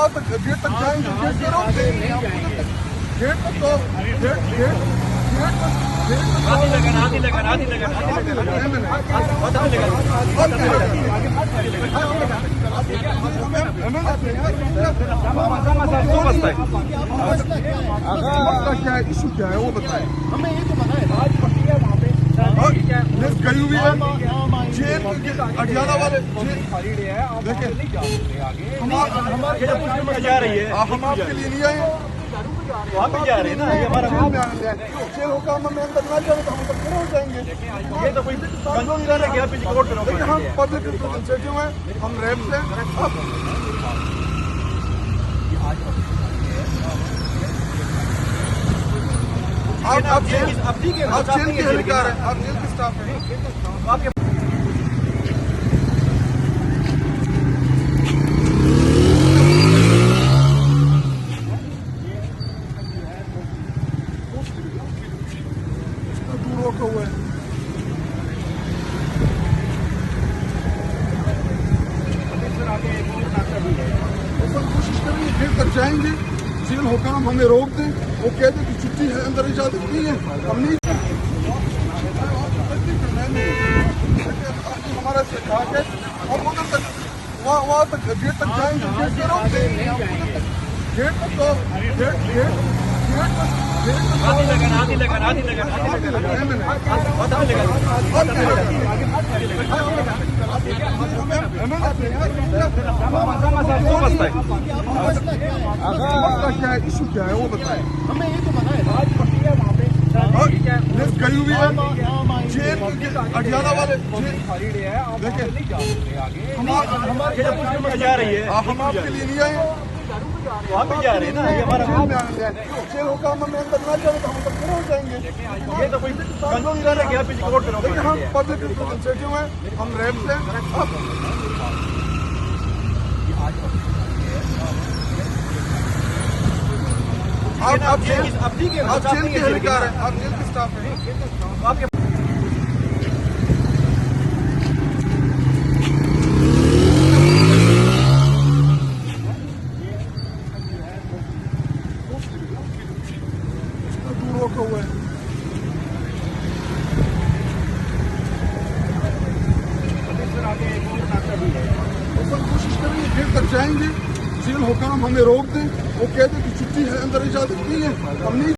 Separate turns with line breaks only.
वहाँ तक गेट तक जाएंगे, गेट पे रोक देंगे, गेट तक तो क्या इशू क्या है वो बताएं हमें। ये तो बताएं लिस्ट गई हुई है जेल अटियाला वाले देखें
जा रही है।
हम आपके लिए नहीं आए,
वहाँ पे जा रहे हैं ना, ये हमारा
जेल होगा हम अंदर ना जाए तो हम तो खड़े हो जाएंगे।
ये तो कोई कंट्रोल नहीं रहना कि यहाँ पे कोर्ट करो।
देखिए हम पब्लिक रिप्रेजेंटेटिव हैं, हम रैप से आप जेल के अधिकार हैं, आप जेल के स्टाफ हैं।
आपके
दूर रोका हुआ है। कोशिश करेंगे फिर तक जाएंगे, जेल हुकाम हमें रोक दें, वो कह दें कि छुट्टी है, अंदर इजाजत नहीं है, हम नहीं हमारा से कहा के हम उधर तक वहाँ तक गेट तक जाएंगे, गेट पे रोक देंगे, गेट तक तो क्या इशू क्या है वो बताएं हमें। ये तो बताएं लिस्ट गई हुई है जेल अटियाला वाले देखें
जा रही है।
हम आपके लिए नहीं आए,
वहाँ पे जा रहे हैं ना, ये हमारा
जेल होगा हम अंदर ना जाए तो हम तो खड़े हो जाएंगे।
ये तो कोई कंट्रोल नहीं रहना कि यहाँ पे कोर्ट करो।
देखिए हम पब्लिक रिप्रेजेंटेटिव हैं, हम रैप से आप जेल के अधिकार हैं, आप जेल के स्टाफ हैं।
आपके
दूर रोका हुआ है। कोशिश करेंगे फिर तक जाएंगे, जेल हुकाम हमें रोक दें, वो कह दें कि छुट्टी है, अंदर इजाजत नहीं है, हम नहीं